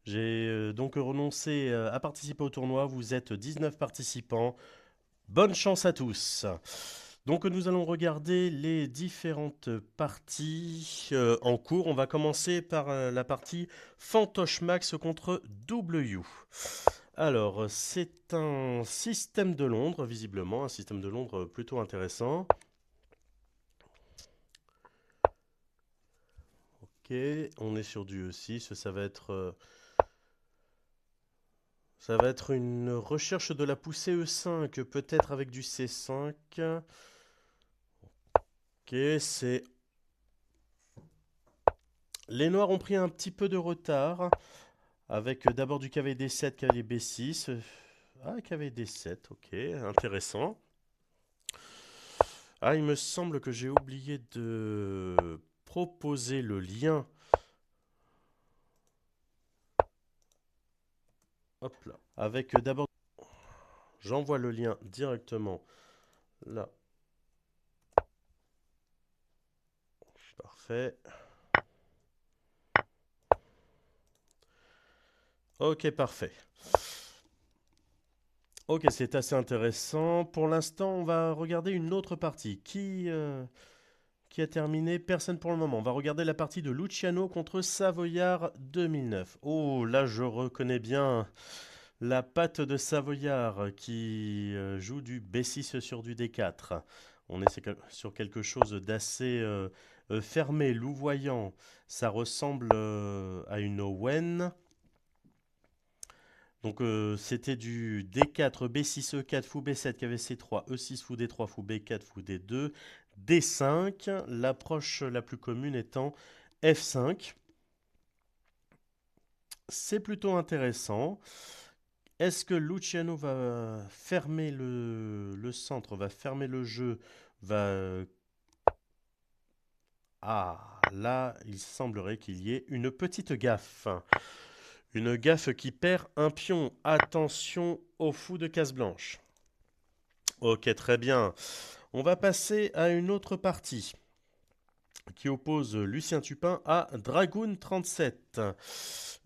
J'ai donc renoncé à participer au tournoi. Vous êtes 19 participants. Bonne chance à tous. Donc nous allons regarder les différentes parties en cours. On va commencer par la partie Fantoche Max contre W. Alors, c'est un système de Londres, visiblement, un système de Londres plutôt intéressant. Ok, on est sur du E6, ça va être une recherche de la poussée E5, peut-être avec du C5. Ok, c'est... Les noirs ont pris un petit peu de retard, avec d'abord du cavalier D7, cavalier B6. Ah, cavalier D7, ok, intéressant. Ah, il me semble que j'ai oublié de proposer le lien. Hop là. Avec d'abord... J'envoie le lien directement là. Parfait. Ok, parfait. Ok, c'est assez intéressant. Pour l'instant, on va regarder une autre partie. Qui a terminé? Personne pour le moment. On va regarder la partie de Luciano contre Savoyard 2009. Oh, là, je reconnais bien la patte de Savoyard qui joue du B6 sur du D4. On est sur quelque chose d'assez fermé, louvoyant. Ça ressemble à une Owen. Donc c'était du D4, B6, E4, fou B7, KV C3, E6, fou D3, fou B4, fou D2, D5. L'approche la plus commune étant F5. C'est plutôt intéressant. Est-ce que Luciano va fermer le centre, va fermer le jeu, va... Ah, là, il semblerait qu'il y ait une petite gaffe. Une gaffe qui perd un pion. Attention au fou de case blanche. Ok, très bien. On va passer à une autre partie qui oppose Lucien Tupin à Dragoon 37.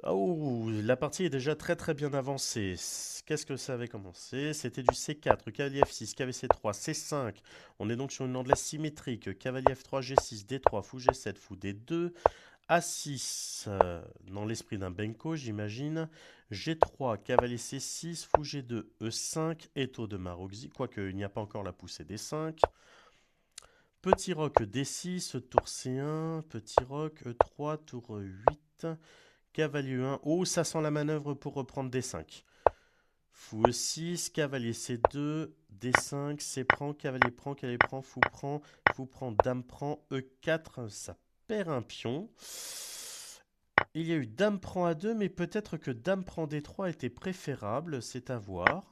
Oh, la partie est déjà très très bien avancée. Qu'est-ce que ça avait commencé? C'était du C4, cavalier F6, cavalier C3, C5. On est donc sur une anglaise symétrique. Cavalier F3, G6, D3, fou G7, fou D2. A6, dans l'esprit d'un Benko, j'imagine. G3, cavalier C6, fou G2, E5, étau de Maroxy, quoique il n'y a pas encore la poussée D5. Petit roc D6, tour C1, petit roc E3, tour 8, cavalier E1. Oh, ça sent la manœuvre pour reprendre D5. Fou E6, cavalier C2, D5, C prend, cavalier prend, fou prend, dame prend, E4, ça perd un pion. Il y a eu dame prend A2, mais peut-être que dame prend D3 était préférable, c'est à voir.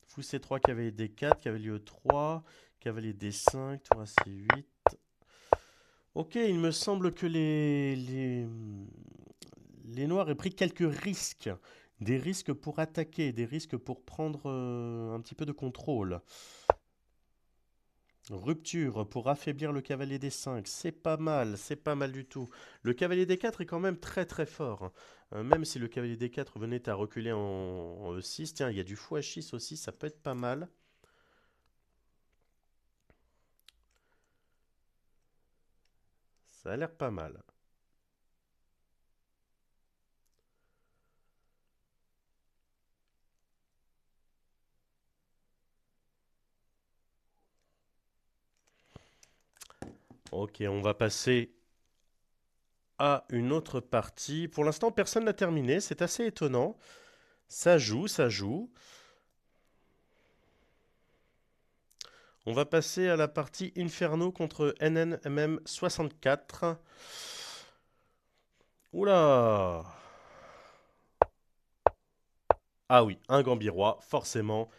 Fou C3, cavalier D4, cavalier E3, cavalier D5, tour à C8. Ok, il me semble que les noirs aient pris quelques risques. Des risques pour attaquer, des risques pour prendre un petit peu de contrôle. Rupture pour affaiblir le cavalier D5, c'est pas mal du tout. Le cavalier D4 est quand même très très fort, hein. Même si le cavalier D4 venait à reculer en E6, tiens, il y a du fou H6 aussi, ça peut être pas mal. Ça a l'air pas mal. Ok, on va passer à une autre partie. Pour l'instant, personne n'a terminé, c'est assez étonnant. Ça joue, ça joue. On va passer à la partie Inferno contre NNMM 64. Oula! Ah oui, un Gambirois, forcément.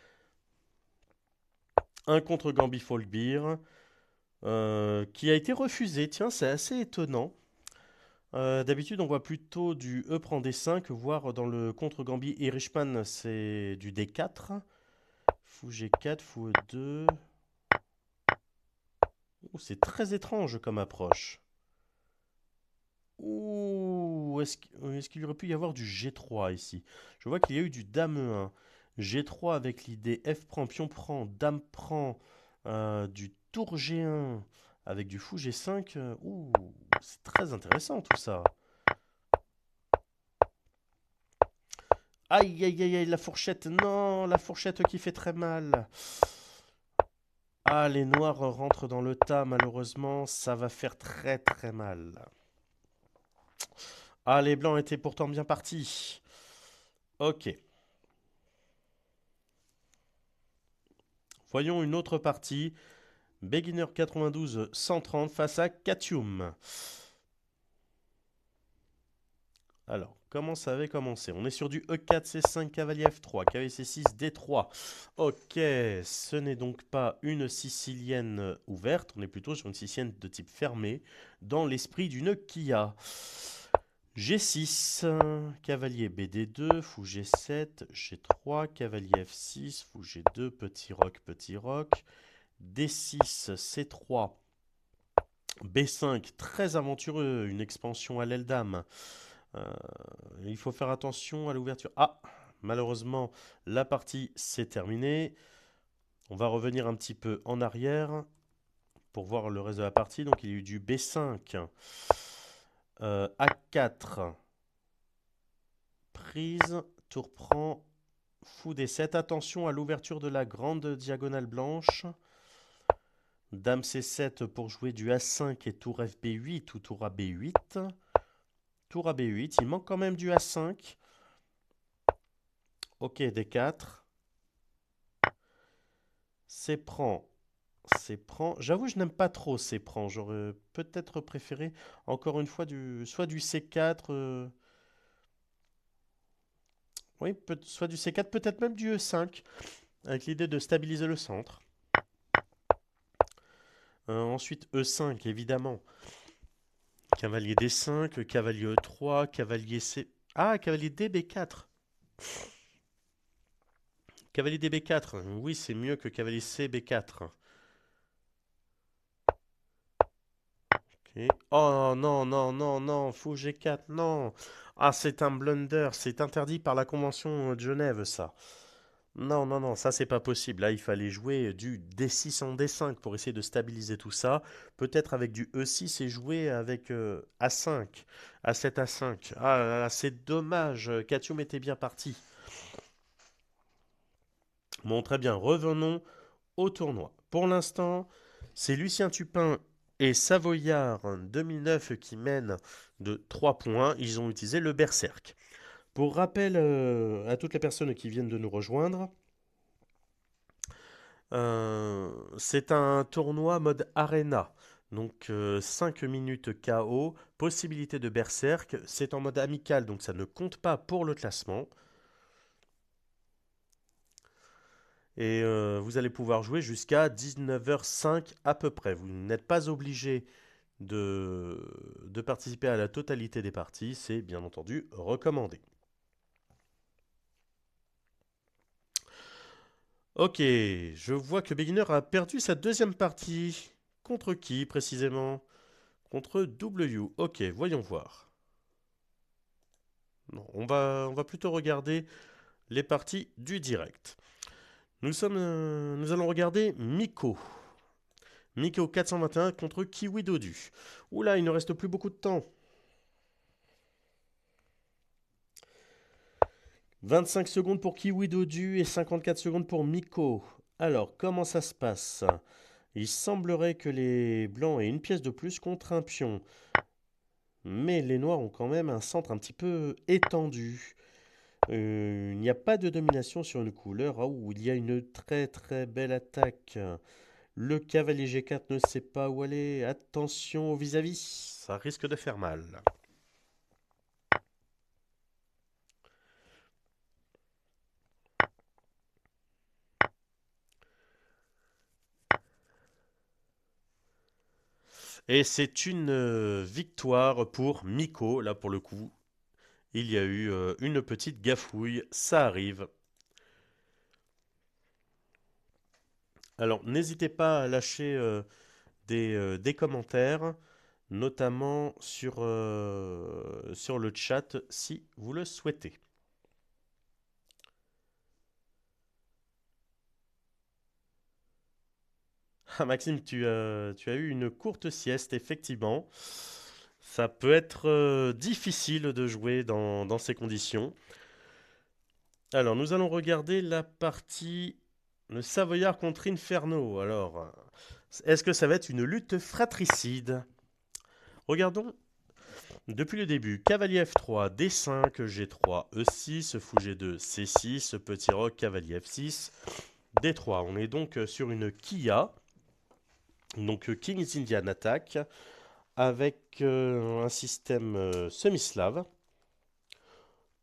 Un contre Gambi Folkbeer, qui a été refusé. Tiens, c'est assez étonnant. D'habitude, on voit plutôt du E prend D5, voire dans le contre Gambi Irishman, c'est du D4. Fou G4, fou E2. Oh, c'est très étrange comme approche. Ouh, est-ce qu'il aurait pu y avoir du G3 ici? Je vois qu'il y a eu du Dame 1. G3 avec l'idée F prend, pion prend, Dame prend, du tour G1 avec du fou G5. Ouh, c'est très intéressant tout ça. Aïe, aïe, aïe, aïe, la fourchette. Non, la fourchette qui fait très mal. Ah, les noirs rentrent dans le tas, malheureusement. Ça va faire très, très mal. Ah, les blancs étaient pourtant bien partis. Ok. Voyons une autre partie. Beginner 92 130 face à Katium. Alors, comment ça avait commencé? On est sur du E4, C5, cavalier F3, cavalier C6, D3. Ok, ce n'est donc pas une sicilienne ouverte, on est plutôt sur une sicilienne de type fermé, dans l'esprit d'une Kia. G6, cavalier BD2, fou G7, G3, cavalier F6, fou G2, petit roc, D6, C3, B5, très aventureux, une expansion à l'aile dame. Euh, il faut faire attention à l'ouverture. Ah, malheureusement, la partie s'est terminée. On va revenir un petit peu en arrière pour voir le reste de la partie. Donc il y a eu du B5, A4, prise, tour prend, fou D7. Attention à l'ouverture de la grande diagonale blanche. Dame C7 pour jouer du A5 et tour FB8 ou tour AB8. Tour AB8, il manque quand même du A5. Ok, D4. C'est prend. C'est prend. J'avoue, je n'aime pas trop ces prends. J'aurais peut-être préféré, encore une fois, soit du C4. Oui, soit du C4, peut-être même du E5, avec l'idée de stabiliser le centre. Ensuite, E5, évidemment. Cavalier D5, cavalier E3, cavalier C. Ah, cavalier DB4. Cavalier DB4. Oui, c'est mieux que cavalier CB4. Ok. Oh non, non, non, non, fou G4, non. Ah, c'est un blunder, c'est interdit par la Convention de Genève, ça. Non, non, non, ça c'est pas possible. Là, il fallait jouer du D6 en D5 pour essayer de stabiliser tout ça. Peut-être avec du E6 et jouer avec A5, A7, A5. Ah là là, c'est dommage. Katium était bien parti. Bon, très bien, revenons au tournoi. Pour l'instant, c'est Lucien Tupin et Savoyard 2009 qui mènent de 3 points. Ils ont utilisé le berserk. Pour rappel à toutes les personnes qui viennent de nous rejoindre, c'est un tournoi mode arena. Donc 5 minutes KO, possibilité de berserk. C'est en mode amical, donc ça ne compte pas pour le classement. Et vous allez pouvoir jouer jusqu'à 19h05 à peu près. Vous n'êtes pas obligé de participer à la totalité des parties. C'est bien entendu recommandé. Ok, je vois que Beginner a perdu sa deuxième partie. Contre qui précisément? Contre W. Ok, voyons voir. Non, on va plutôt regarder les parties du direct. Nous allons regarder Miko. Miko 421 contre Kiwi Dodu. Oula, il ne reste plus beaucoup de temps. 25 secondes pour Kiwi Dodu et 54 secondes pour Miko. Alors, comment ça se passe? Il semblerait que les blancs aient une pièce de plus contre un pion. Mais les noirs ont quand même un centre un petit peu étendu. Il n'y a pas de domination sur une couleur. Ah, où il y a une très très belle attaque. Le cavalier G4 ne sait pas où aller. Attention au vis-à-vis. Ça risque de faire mal. Et c'est une victoire pour Miko. Là, pour le coup, il y a eu une petite gafouille. Ça arrive. Alors, n'hésitez pas à lâcher des commentaires. notamment sur le chat si vous le souhaitez. Ah, Maxime, tu as eu une courte sieste, effectivement. Ça peut être difficile de jouer dans ces conditions. Alors, nous allons regarder la partie le Savoyard contre Inferno. Alors, est-ce que ça va être une lutte fratricide? Regardons depuis le début. Cavalier F3, D5, G3, E6, Fou G2, C6, Petit Roc, Cavalier F6, D3. On est donc sur une Kia, donc King's Indian Attack, avec un système semi-slave.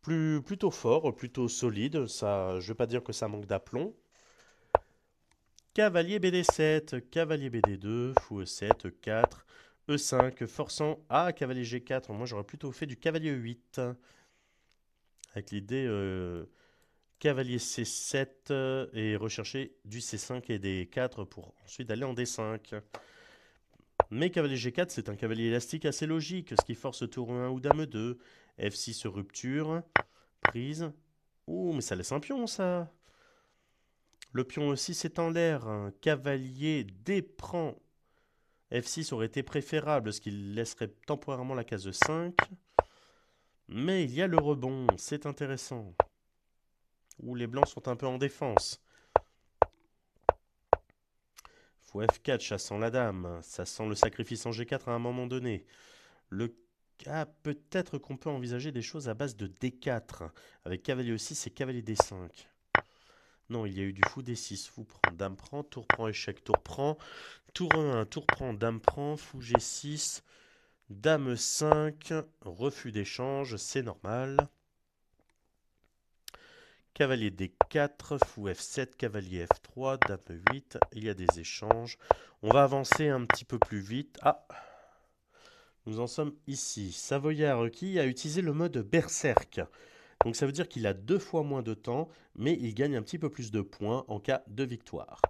Plutôt fort, plutôt solide. Ça, je ne vais pas dire que ça manque d'aplomb. Cavalier BD7, cavalier BD2, fou E7, E4, E5, forçant. Ah, cavalier G4. Moi, j'aurais plutôt fait du cavalier E8. Avec l'idée cavalier C7 et rechercher du C5 et des 4 pour ensuite aller en D5. Mais cavalier G4, c'est un cavalier élastique assez logique, ce qui force tour 1 ou dame 2. F6 rupture, prise. Oh, mais ça laisse un pion, ça. Le pion E6 est en l'air. Un cavalier D prend. F6 aurait été préférable, ce qui laisserait temporairement la case 5. Mais il y a le rebond, c'est intéressant. Où les blancs sont un peu en défense. Fou F4 chassant la dame. Ça sent le sacrifice en G4 à un moment donné. Peut-être qu'on peut envisager des choses à base de D4. Avec cavalier E6 et cavalier D5. Non, il y a eu du fou D6. Fou prend, dame prend, tour prend, échec, tour prend. Tour 1, tour prend, dame prend, fou G6. Dame 5, refus d'échange, c'est normal. Cavalier D4, fou F7, cavalier F3, dame 8, il y a des échanges. On va avancer un petit peu plus vite. Ah, nous en sommes ici. Savoyard qui a utilisé le mode berserk. Donc ça veut dire qu'il a 2 fois moins de temps, mais il gagne un petit peu plus de points en cas de victoire.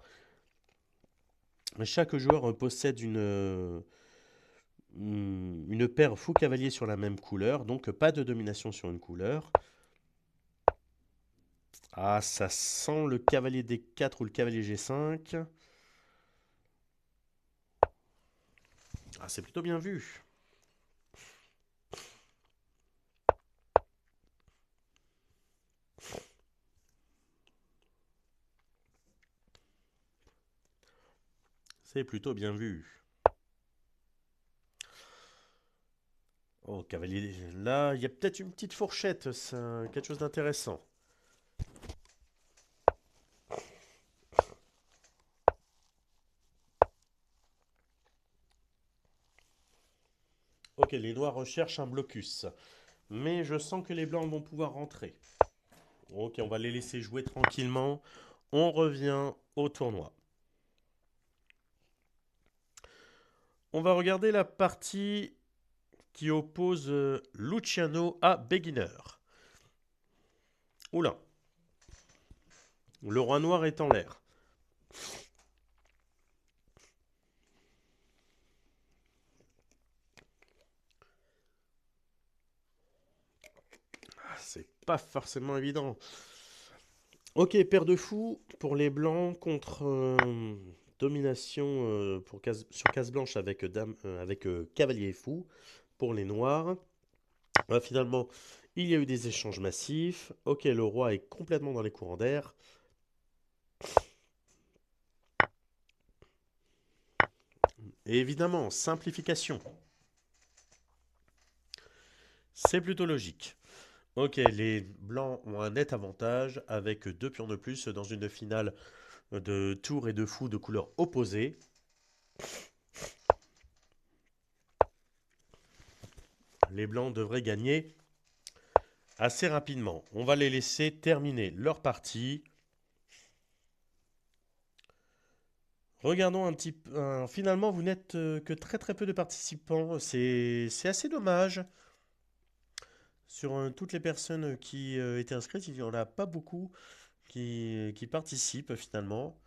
Chaque joueur possède une paire fou cavalier sur la même couleur, donc pas de domination sur une couleur. Ah, ça sent le cavalier D4 ou le cavalier G5. Ah, c'est plutôt bien vu. C'est plutôt bien vu. Oh, cavalier. Là, il y a peut-être une petite fourchette, c'est quelque chose d'intéressant. Ok, les noirs recherchent un blocus. Mais je sens que les blancs vont pouvoir rentrer. Ok, on va les laisser jouer tranquillement. On revient au tournoi. On va regarder la partie qui oppose Luciano à Beginner. Oula, le roi noir est en l'air. Ah, c'est pas forcément évident. Ok, paire de fous pour les blancs contre domination sur case blanche avec cavalier fou pour les noirs. Finalement, il y a eu des échanges massifs. Ok, le roi est complètement dans les courants d'air. Et évidemment, simplification. C'est plutôt logique. Ok, les blancs ont un net avantage avec 2 pions de plus dans une finale de tour et de fou de couleurs opposées. Les blancs devraient gagner assez rapidement. On va les laisser terminer leur partie. Regardons un petit peu. Finalement, vous n'êtes que très très peu de participants. C'est assez dommage. Sur toutes les personnes qui étaient inscrites, il n'y en a pas beaucoup qui participent finalement.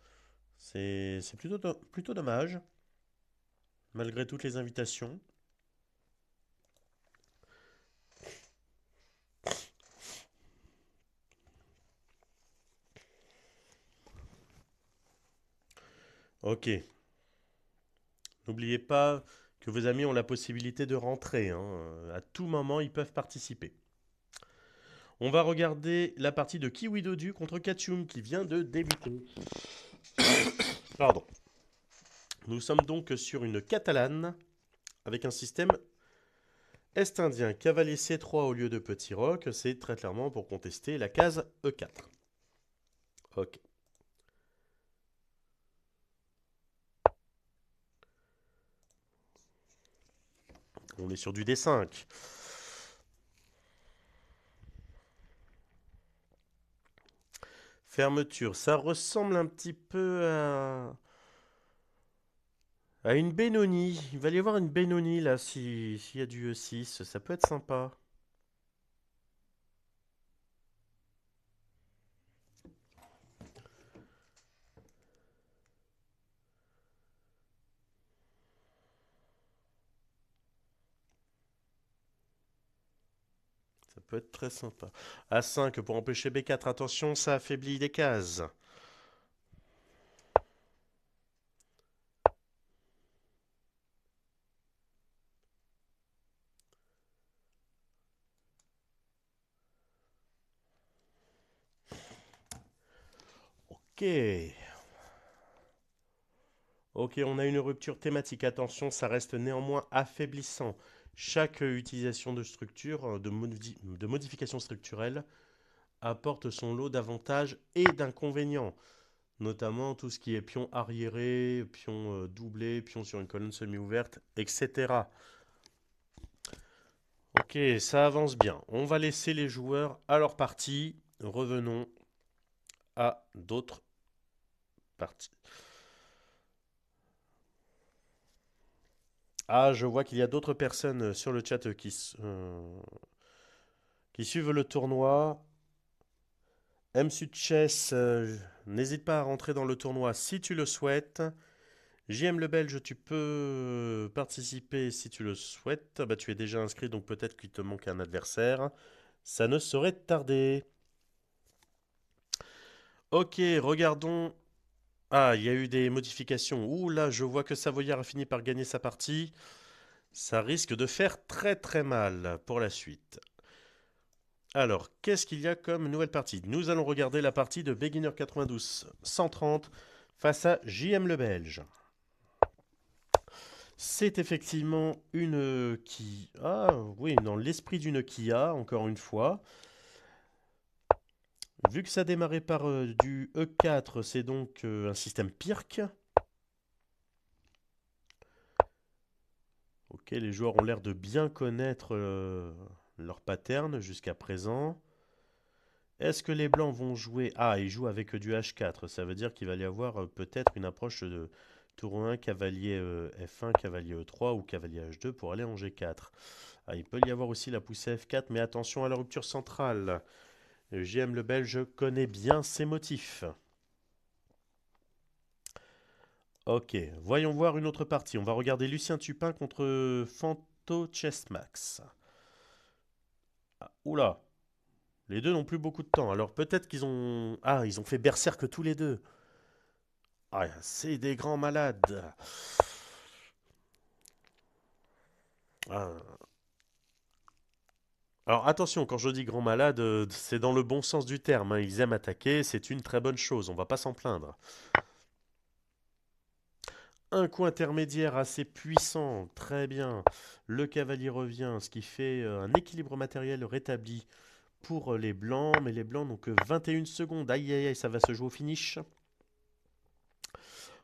C'est plutôt dommage, malgré toutes les invitations. Ok. N'oubliez pas que vos amis ont la possibilité de rentrer, hein. À tout moment, ils peuvent participer. On va regarder la partie de Kiwi Dodu contre Kachum qui vient de débuter. Pardon. Nous sommes donc sur une catalane avec un système est-indien. Cavalier C3 au lieu de petit roc, c'est très clairement pour contester la case E4. Ok. On est sur du D5. Fermeture, ça ressemble un petit peu à une Benoni. Il va y avoir une Benoni là, s'il y a du E6, ça peut être sympa. Ça peut être très sympa. A5 pour empêcher B4, attention, ça affaiblit des cases. Ok. Ok, on a une rupture thématique. Attention, ça reste néanmoins affaiblissant. Chaque utilisation de structure, de modification structurelle, apporte son lot d'avantages et d'inconvénients. Notamment tout ce qui est pion arriéré, pion doublé, pion sur une colonne semi-ouverte, etc. Ok, ça avance bien. On va laisser les joueurs à leur partie. Revenons à d'autres parties. Ah, je vois qu'il y a d'autres personnes sur le chat qui suivent le tournoi. MSUD Chess, n'hésite pas à rentrer dans le tournoi si tu le souhaites. JM le Belge, tu peux participer si tu le souhaites. Bah, tu es déjà inscrit, donc peut-être qu'il te manque un adversaire. Ça ne saurait tarder. Ok, regardons. Ah, il y a eu des modifications. Ouh là, je vois que Savoyard a fini par gagner sa partie. Ça risque de faire très très mal pour la suite. Alors, qu'est-ce qu'il y a comme nouvelle partie? Nous allons regarder la partie de Beginner 92 130 face à JM le Belge. C'est effectivement une Kia. Ah oui, dans l'esprit d'une Kia, encore une fois. Vu que ça démarrait par du E4, c'est donc un système Pirc. Ok, les joueurs ont l'air de bien connaître leur pattern jusqu'à présent. Est-ce que les blancs vont jouer... Ah, ils jouent avec du H4. Ça veut dire qu'il va y avoir peut-être une approche de tour 1, cavalier F1, cavalier E3 ou cavalier H2 pour aller en G4. Ah, il peut y avoir aussi la poussée F4, mais attention à la rupture centrale. JM le Belge connaît bien ses motifs. Ok, voyons voir une autre partie. On va regarder Lucien Tupin contre Fanto Chessmax. Ah, oula, les deux n'ont plus beaucoup de temps. Alors peut-être qu'ils ont... Ah, ils ont fait berserk tous les deux. Ah, c'est des grands malades. Ah. Alors attention, quand je dis grands malades, c'est dans le bon sens du terme, hein. Ils aiment attaquer, c'est une très bonne chose, on va pas s'en plaindre. Un coup intermédiaire assez puissant, très bien. Le cavalier revient, ce qui fait un équilibre matériel rétabli pour les blancs, mais les blancs n'ont que 21 secondes. Aïe aïe aïe, ça va se jouer au finish.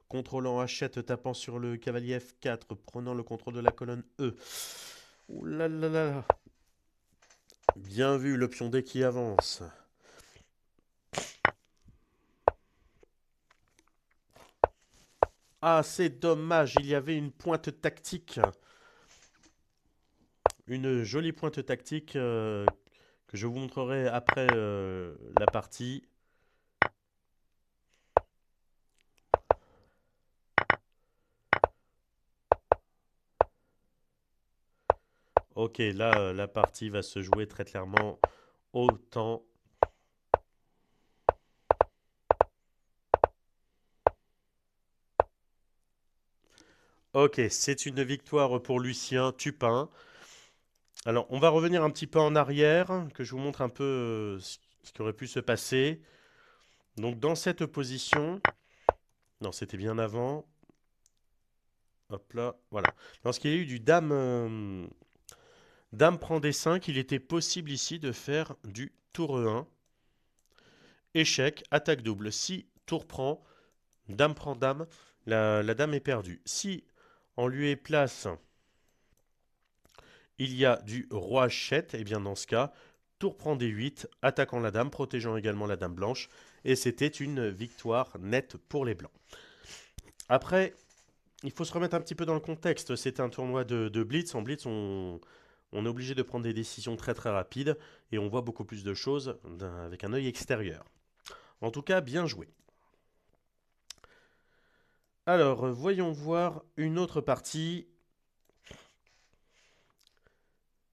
Contrôlant Hachette, tapant sur le cavalier F4, prenant le contrôle de la colonne E. Ouh là là là. Bien vu, le pion D qui avance. Ah, c'est dommage, il y avait une pointe tactique. Une jolie pointe tactique que je vous montrerai après la partie. Ok, là, la partie va se jouer très clairement au temps. Ok, c'est une victoire pour Lucien Tupin. Alors, on va revenir un petit peu en arrière, que je vous montre un peu ce qui aurait pu se passer. Donc, dans cette position, non, c'était bien avant. Hop là, voilà. Lorsqu'il y a eu du dame, dame prend D5, il était possible ici de faire du tour E1. Échec, attaque double. Si tour prend, dame prend dame, la dame est perdue. Si on lui est place, il y a du roi Hachette, et bien dans ce cas, tour prend D8, attaquant la dame, protégeant également la dame blanche, et c'était une victoire nette pour les blancs. Après, il faut se remettre un petit peu dans le contexte. C'est un tournoi de Blitz. En Blitz, on est obligé de prendre des décisions très très rapides et on voit beaucoup plus de choses avec un œil extérieur. En tout cas, bien joué. Alors, voyons voir une autre partie.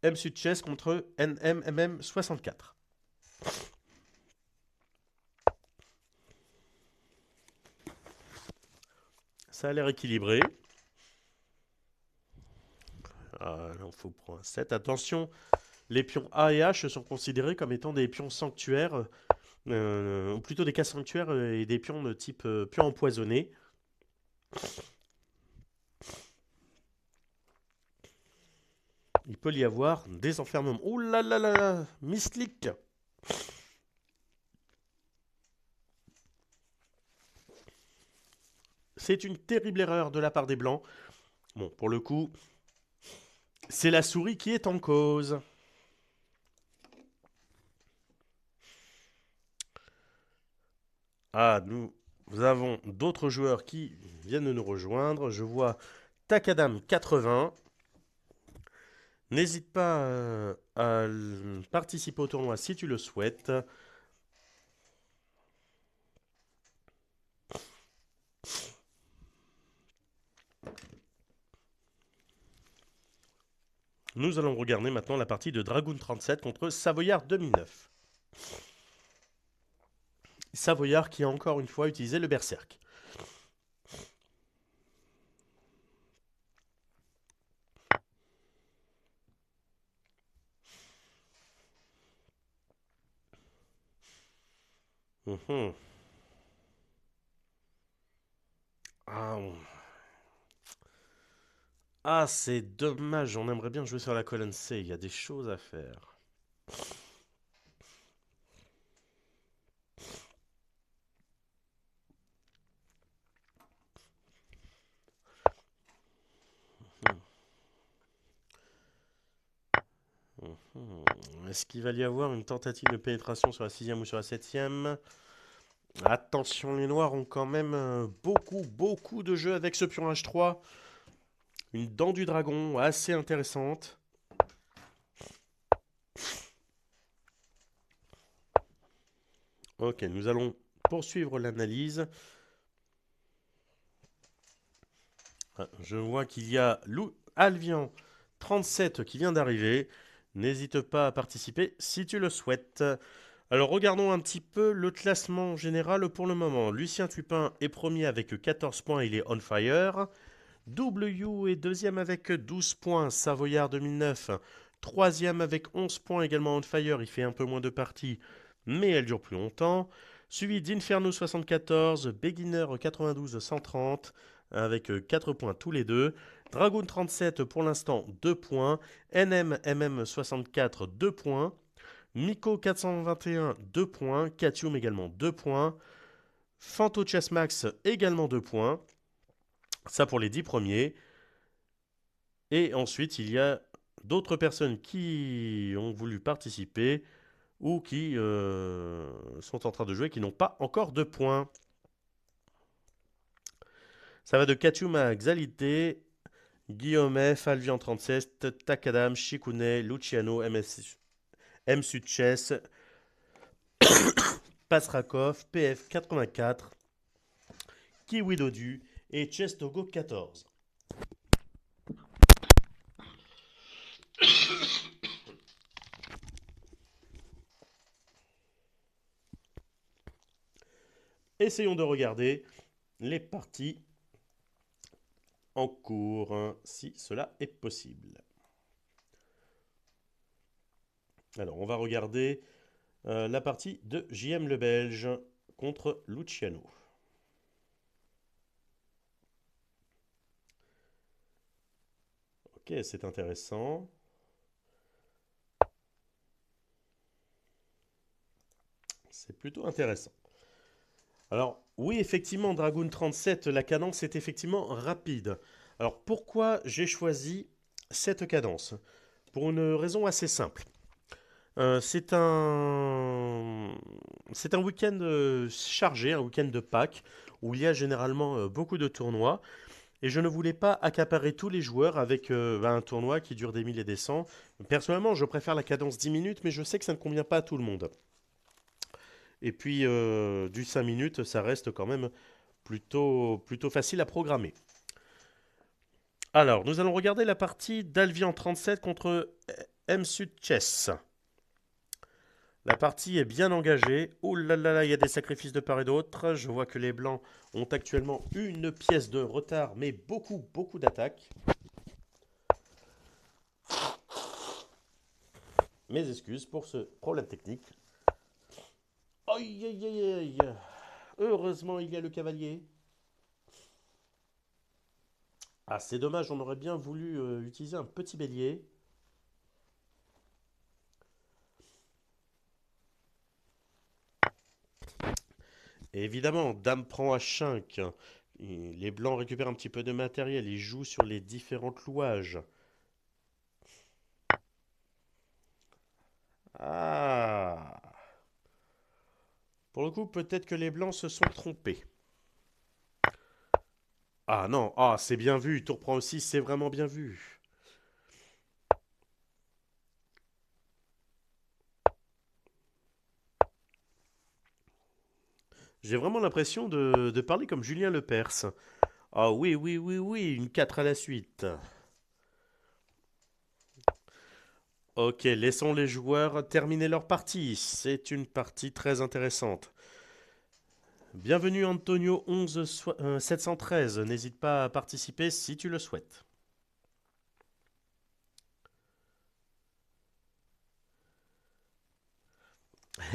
M Sud Chess contre NMMM64. Ça a l'air équilibré. Ah, là, il faut prendre un 7. Attention, les pions A et H sont considérés comme étant des pions sanctuaires, ou plutôt des cas sanctuaires et des pions de type pions empoisonnés. Il peut y avoir des enfermements. Ouh là là là là, Mystique. C'est une terrible erreur de la part des blancs. Bon, pour le coup, c'est la souris qui est en cause. Ah, nous avons d'autres joueurs qui viennent de nous rejoindre. Je vois Takadam 80. N'hésite pas à participer au tournoi si tu le souhaites. Nous allons regarder maintenant la partie de Dragoon 37 contre Savoyard 2009. Savoyard qui a encore une fois utilisé le berserk. Mhm. Ah, ah, c'est dommage, on aimerait bien jouer sur la colonne C, il y a des choses à faire. Est-ce qu'il va y avoir une tentative de pénétration sur la sixième ou sur la septième? Attention, les noirs ont quand même beaucoup de jeux avec ce pion H3. Une dent du dragon assez intéressante. Ok, nous allons poursuivre l'analyse. Ah, je vois qu'il y a Lou Alvian 37 qui vient d'arriver. N'hésite pas à participer si tu le souhaites. Alors regardons un petit peu le classement général pour le moment. Lucien Tupin est premier avec 14 points, il est on fire. W est deuxième avec 12 points, Savoyard 2009. Troisième avec 11 points, également on fire, il fait un peu moins de parties, mais elle dure plus longtemps. Suivi d'Inferno 74, Beginner 92 130, avec 4 points tous les deux. Dragoon 37 pour l'instant 2 points. NMMM 64 2 points. Miko 421 2 points. Katium également 2 points. Fanto Chess Max également 2 points. Ça pour les 10 premiers. Et ensuite, il y a d'autres personnes qui ont voulu participer ou qui sont en train de jouer qui n'ont pas encore de points. Ça va de Katium à Xalité, Guillaumet, Falvian 37, Takadam, Shikune, Luciano, M Chess, Pasrakov, PF 84, Kiwi Dodu et Chestogo 14. Essayons de regarder les parties en cours, hein, si cela est possible. Alors, on va regarder la partie de JM le Belge contre Luciano. Ok, c'est intéressant. C'est plutôt intéressant. Alors, oui, effectivement, Dragoon 37, la cadence est effectivement rapide. Alors, pourquoi j'ai choisi cette cadence? Pour une raison assez simple. Euh, c'est un, c'est un week-end chargé, un week-end de Pâques, où il y a généralement beaucoup de tournois. Et je ne voulais pas accaparer tous les joueurs avec un tournoi qui dure des mille et des cents. Personnellement, je préfère la cadence 10 minutes, mais je sais que ça ne convient pas à tout le monde. Et puis, du 5 minutes, ça reste quand même plutôt facile à programmer. Alors, nous allons regarder la partie d'Alvian 37 contre M Sud Chess. La partie est bien engagée. Ouh là là là, il y a des sacrifices de part et d'autre. Je vois que les blancs ont actuellement une pièce de retard, mais beaucoup d'attaques. Mes excuses pour ce problème technique. Aïe aïe aïe aïe. Heureusement, il y a le cavalier. Ah, c'est dommage, on aurait bien voulu utiliser un petit bélier. Et évidemment, dame prend H5. Et les blancs récupèrent un petit peu de matériel. Ils jouent sur les différentes louages. Ah. Pour le coup, peut-être que les blancs se sont trompés. Ah non, ah, c'est bien vu. Tour prend aussi, c'est vraiment bien vu. J'ai vraiment l'impression de parler comme Julien Lepers. Ah oui, oui, oui, oui, une 4 à la suite. Ok, laissons les joueurs terminer leur partie. C'est une partie très intéressante. Bienvenue Antonio 713. N'hésite pas à participer si tu le souhaites.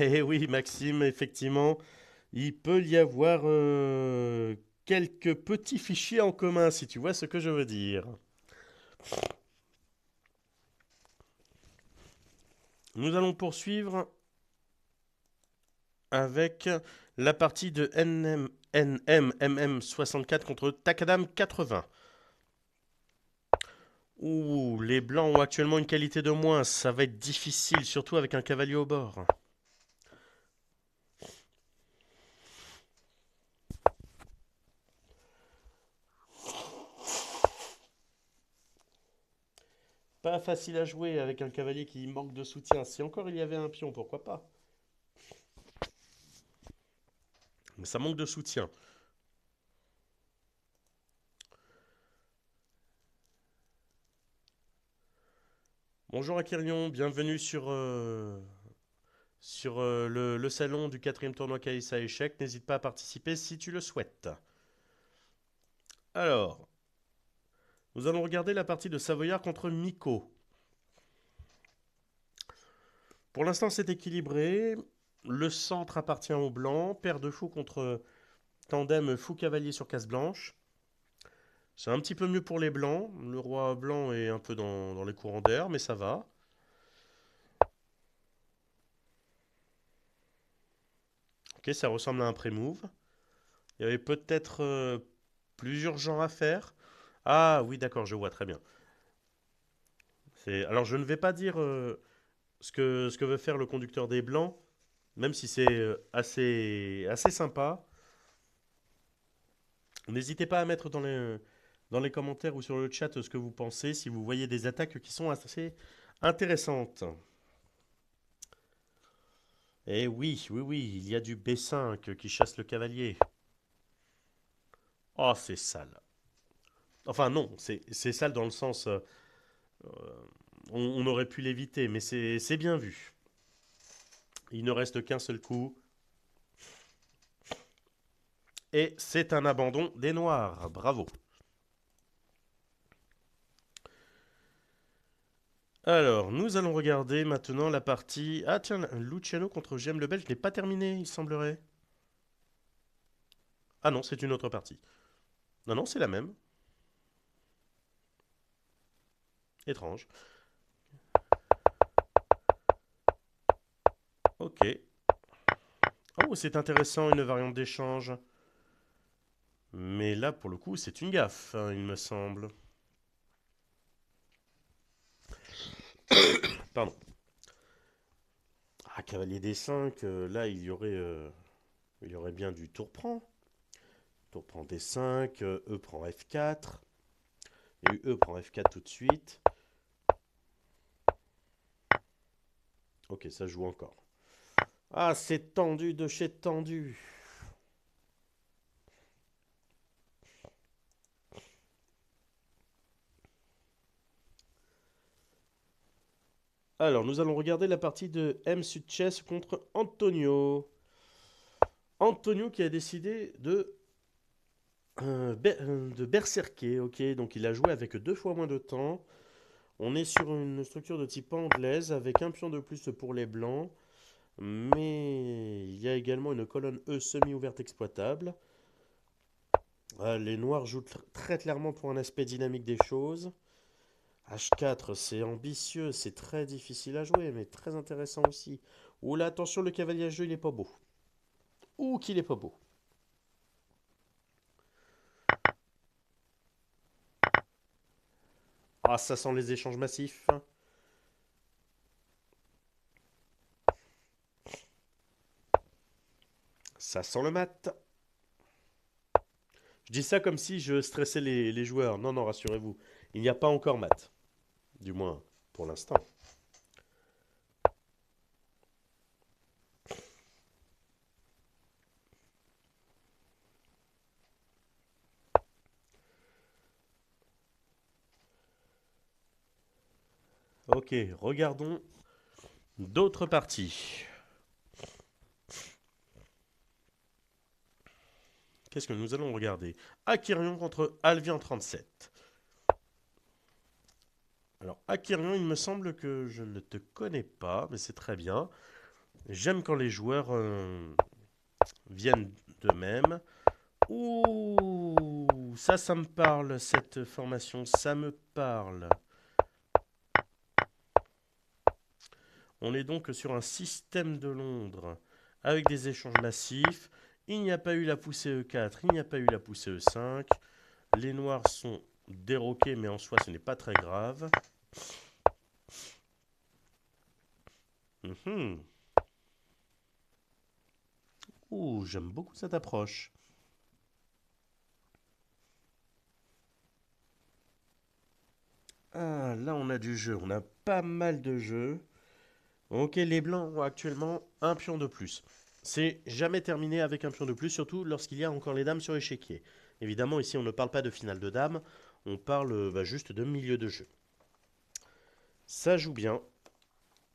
Eh oui, Maxime, effectivement, il peut y avoir quelques petits fichiers en commun, si tu vois ce que je veux dire. Nous allons poursuivre avec la partie de NMMM64 contre Takadam 80. Ouh, les blancs ont actuellement une qualité de moins, ça va être difficile, surtout avec un cavalier au bord. Pas facile à jouer avec un cavalier qui manque de soutien. Si encore il y avait un pion, pourquoi pas? Mais ça manque de soutien. Bonjour Akirion, bienvenue sur le salon du quatrième tournoi Kaisa Échec. N'hésite pas à participer si tu le souhaites. Alors, nous allons regarder la partie de Savoyard contre Miko. Pour l'instant, c'est équilibré. Le centre appartient aux blancs. Paire de fou contre tandem fou-cavalier sur case blanche. C'est un petit peu mieux pour les blancs. Le roi blanc est un peu dans les courants d'air, mais ça va. Ok, ça ressemble à un pré-move. Il y avait peut-être plus urgent à faire. Ah oui, d'accord, je vois très bien. Alors, je ne vais pas dire ce que veut faire le conducteur des blancs, même si c'est assez sympa. N'hésitez pas à mettre dans les commentaires ou sur le chat ce que vous pensez, si vous voyez des attaques qui sont assez intéressantes. Et oui, oui, oui, il y a du B5 qui chasse le cavalier. Oh, c'est sale. Enfin non, c'est sale dans le sens... on aurait pu l'éviter, mais c'est bien vu. Il ne reste qu'un seul coup. Et c'est un abandon des noirs. Bravo. Alors, nous allons regarder maintenant la partie... Ah tiens, Luciano contre GM le Belge n'est pas terminé, il semblerait. Ah non, c'est une autre partie. Non, non, c'est la même. Étrange. Ok. Oh, c'est intéressant, une variante d'échange. Mais là, pour le coup, c'est une gaffe, hein, il me semble. Pardon. Ah, cavalier D5, là, il y aurait bien du tour prend. Tour prend D5, E prend F4. Et E prend F4 tout de suite. Ok, ça joue encore. Ah, c'est tendu de chez tendu. Alors, nous allons regarder la partie de M Succes contre Antonio. Antonio qui a décidé de berserker, ok, donc il a joué avec 2 fois moins de temps. On est sur une structure de type anglaise avec un pion de plus pour les blancs, mais il y a également une colonne E semi-ouverte exploitable. Les noirs jouent très clairement pour un aspect dynamique des choses. H4, c'est ambitieux, c'est très difficile à jouer, mais très intéressant aussi. Oula, attention, le cavalier H2, il est pas beau. Ouh, qu'il est pas beau. Ah, ça sent les échanges massifs. Ça sent le mat. Je dis ça comme si je stressais les joueurs. Non, non, rassurez-vous. Il n'y a pas encore mat. Du moins, pour l'instant. Ok, regardons d'autres parties. Qu'est-ce que nous allons regarder? Akirion contre Alvian 37. Alors, Akirion, il me semble que je ne te connais pas, mais c'est très bien. J'aime quand les joueurs viennent d'eux-mêmes. Ouh, ça me parle, cette formation, ça me parle. On est donc sur un système de Londres avec des échanges massifs. Il n'y a pas eu la poussée E4, il n'y a pas eu la poussée E5. Les noirs sont déroqués, mais en soi, ce n'est pas très grave. Mhm. Ouh, j'aime beaucoup cette approche. Ah, là, on a du jeu. On a pas mal de jeux. Ok, les blancs ont actuellement un pion de plus. C'est jamais terminé avec un pion de plus, surtout lorsqu'il y a encore les dames sur échiquier. Évidemment, ici, on ne parle pas de finale de dames, on parle juste de milieu de jeu. Ça joue bien.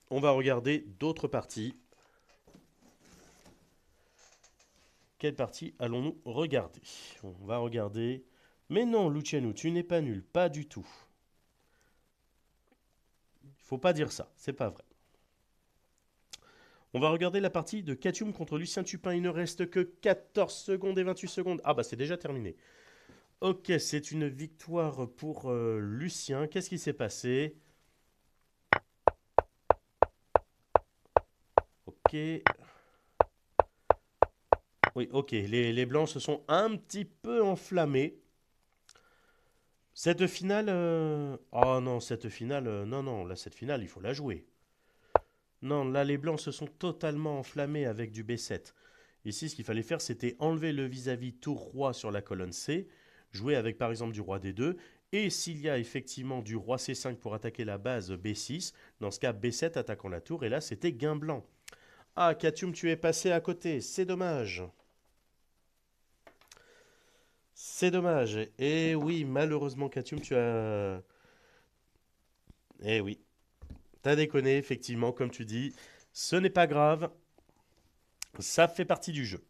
On va regarder d'autres parties. Quelle partie allons-nous regarder? On va regarder... Mais non, Luciano, tu n'es pas nul, pas du tout. Il faut pas dire ça, c'est pas vrai. On va regarder la partie de Katium contre Lucien Tupin. Il ne reste que 14 secondes et 28 secondes. Ah bah c'est déjà terminé. Ok, c'est une victoire pour Lucien. Qu'est-ce qui s'est passé? Ok. Oui, ok. Les blancs se sont un petit peu enflammés. Cette finale... Oh non, cette finale... non, non, là, cette finale, il faut la jouer. Non, là, les blancs se sont totalement enflammés avec du B7. Ici, ce qu'il fallait faire, c'était enlever le vis-à-vis tour roi sur la colonne C, jouer avec, par exemple, du roi D2, et s'il y a effectivement du roi C5 pour attaquer la base B6, dans ce cas, B7 attaquant la tour, et là, c'était gain blanc. Ah, Katium, tu es passé à côté, c'est dommage. C'est dommage. Et oui, malheureusement, Katium, tu as... Eh oui, t'as déconné, effectivement, comme tu dis. Ce n'est pas grave, ça fait partie du jeu.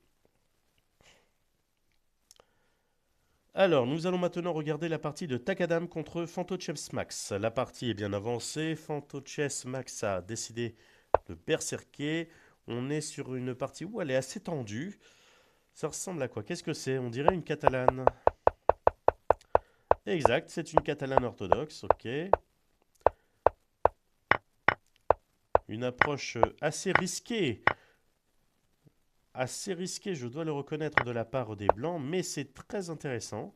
Alors, nous allons maintenant regarder la partie de Takadam contre Fantochess Max. La partie est bien avancée. Fantochess Max a décidé de berserker. On est sur une partie où elle est assez tendue. Ça ressemble à quoi? Qu'est-ce que c'est? On dirait une catalane. Exact, c'est une catalane orthodoxe, ok. Une approche assez risquée, je dois le reconnaître de la part des blancs, mais c'est très intéressant.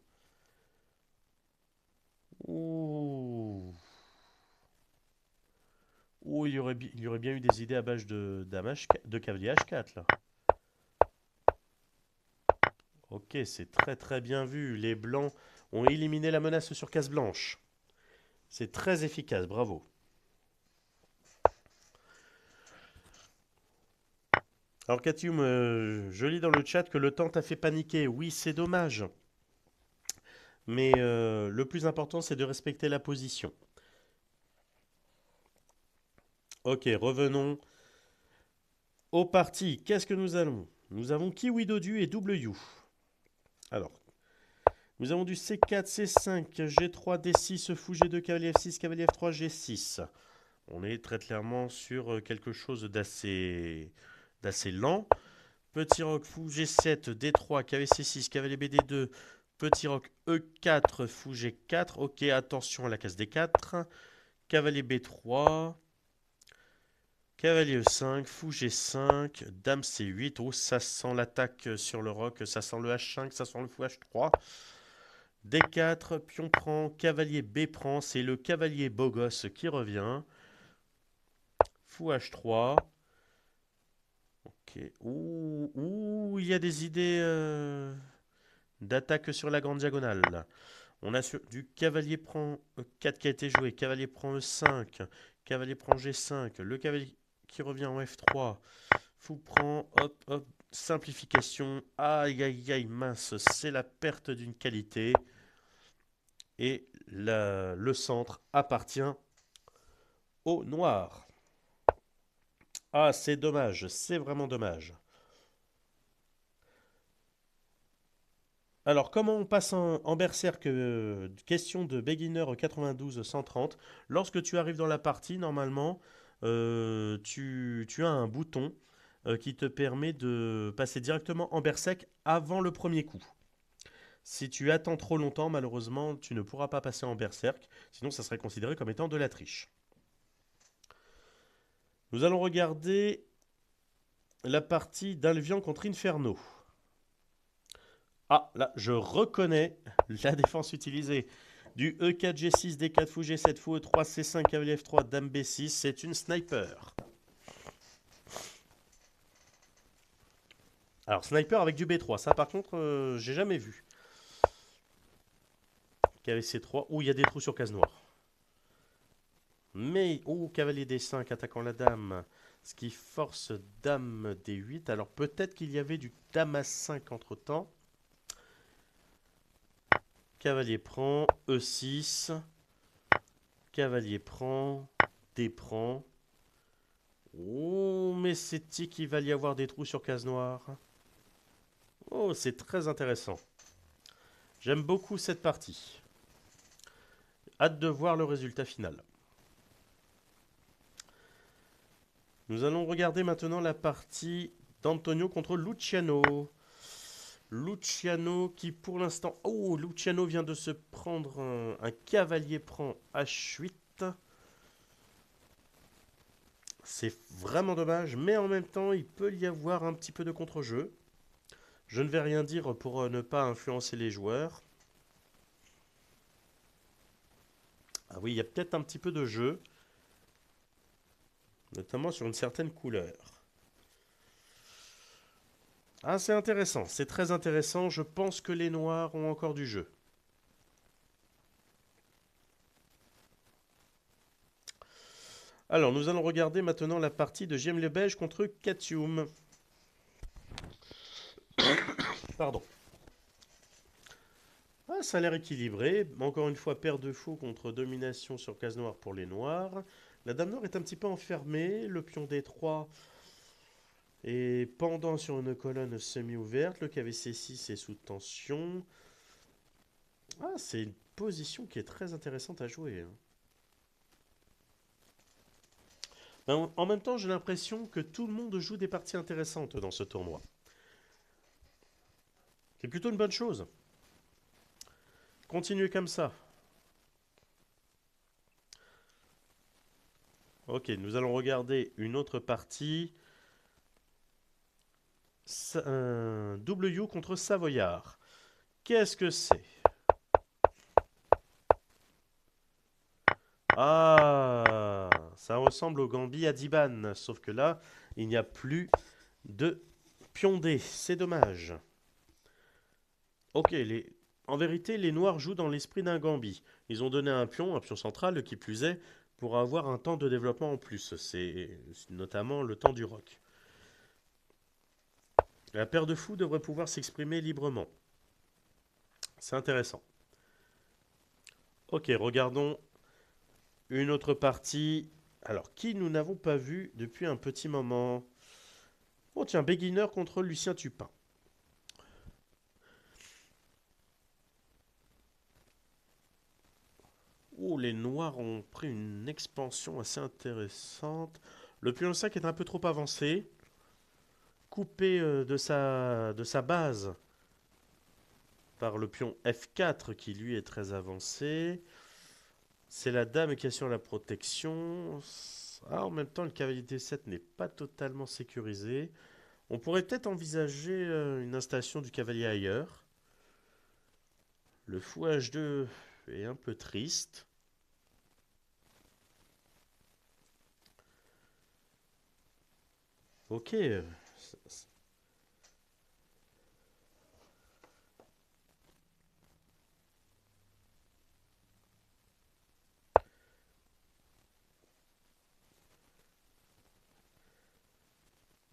Ouh. Ouh, il y aurait bien eu des idées à base de cavalier H4 là. Ok, c'est très très bien vu. Les blancs ont éliminé la menace sur case blanche. C'est très efficace, bravo. Alors Katium, je lis dans le chat que le temps t'a fait paniquer. Oui, c'est dommage. Mais le plus important, c'est de respecter la position. Ok, revenons aux parties. Qu'est-ce que nous allons? Nous avons Kiwi Dodu et W. Alors, nous avons du C4, C5, G3, D6, fou G2, cavalier F6, cavalier F3, G6. On est très clairement sur quelque chose d'assez lent. Petit roc fou G7, D3, cavalier C6, cavalier BD2, petit roc E4, fou G4. Ok, attention à la case D4. Cavalier B3, cavalier E5, fou G5, dame C8. Oh, ça sent l'attaque sur le roc, ça sent le H5, ça sent le fou H3. D4, pion prend, cavalier B prend, c'est le cavalier beau gosse qui revient. Fou H3. Ok. Ouh, il y a des idées d'attaque sur la grande diagonale. On a du cavalier prend E4 qui a été joué, cavalier prend E5, cavalier prend G5, le cavalier qui revient en F3, fou prend, hop, hop, simplification, aïe aïe aïe, mince, c'est la perte d'une qualité. Et le centre appartient au noir. Ah, c'est dommage, c'est vraiment dommage. Alors, comment on passe en berserk? Question de beginner 92-130. Lorsque tu arrives dans la partie, normalement, tu as un bouton qui te permet de passer directement en berserk avant le premier coup. Si tu attends trop longtemps, malheureusement, tu ne pourras pas passer en berserk. Sinon, ça serait considéré comme étant de la triche. Nous allons regarder la partie d'Alvian contre Inferno. Ah, là, je reconnais la défense utilisée. Du E4, G6, D4, fou G7, fou E3, C5, cavalier F3, dame B6, c'est une sniper. Alors, sniper avec du B3, ça par contre, j'ai jamais vu. Cavalier C3, où il y a des trous sur case noire. Mais, oh, cavalier D5 attaquant la dame, ce qui force dame D8. Alors, peut-être qu'il y avait du dame A5 entre temps. Cavalier prend, E6, cavalier prend, D prend. Oh, mais c'est-il qu'il va y avoir des trous sur case noire? Oh, c'est très intéressant. J'aime beaucoup cette partie. Hâte de voir le résultat final. Nous allons regarder maintenant la partie d'Antonio contre Luciano. Luciano qui pour l'instant... Oh, Luciano vient de se prendre un cavalier prend H8. C'est vraiment dommage, mais en même temps, il peut y avoir un petit peu de contre-jeu. Je ne vais rien dire pour ne pas influencer les joueurs. Ah oui, il y a peut-être un petit peu de jeu, notamment sur une certaine couleur. Ah, c'est intéressant, c'est très intéressant. Je pense que les noirs ont encore du jeu. Alors, nous allons regarder maintenant la partie de Jem le Belge contre Katium. Pardon. Ah, ça a l'air équilibré. Encore une fois, paire de fous contre domination sur case noire pour les noirs. La dame noire est un petit peu enfermée. Le pion D3 est pendant sur une colonne semi-ouverte. Le cavalier C6 est sous tension. Ah, c'est une position qui est très intéressante à jouer, hein. Ben, en même temps, j'ai l'impression que tout le monde joue des parties intéressantes dans ce tournoi. C'est plutôt une bonne chose. Continuez comme ça. Ok, nous allons regarder une autre partie. W contre Savoyard. Qu'est-ce que c'est? Ah, ça ressemble au Gambit à Diban, sauf que là, il n'y a plus de pion D. C'est dommage. Ok, en vérité, les Noirs jouent dans l'esprit d'un Gambit. Ils ont donné un pion central, qui plus est, pour avoir un temps de développement en plus. C'est notamment le temps du roc. La paire de fous devrait pouvoir s'exprimer librement. C'est intéressant. Ok, regardons une autre partie. Alors, qui nous n'avons pas vu depuis un petit moment? Oh tiens, Beginner contre Lucien Tupin. Oh, les Noirs ont pris une expansion assez intéressante. Le pion 5 est un peu trop avancé. Coupé de sa base par le pion F4 qui lui est très avancé. C'est la dame qui assure la protection. Ah, en même temps, le cavalier D7 n'est pas totalement sécurisé. On pourrait peut-être envisager une installation du cavalier ailleurs. Le fou H2 est un peu triste. Ok.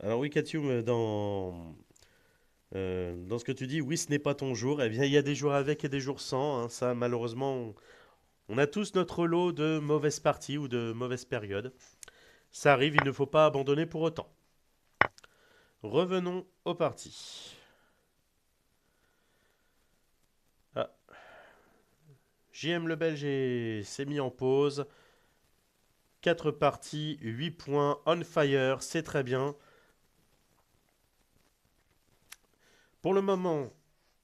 Alors oui, Katium, dans ce que tu dis, oui, ce n'est pas ton jour. Eh bien, il y a des jours avec et des jours sans, hein. Ça, malheureusement, on a tous notre lot de mauvaises parties ou de mauvaises périodes. Ça arrive, il ne faut pas abandonner pour autant. Revenons aux parties. Ah, JM le Belge s'est mis en pause. 4 parties, 8 points, on fire, c'est très bien. Pour le moment,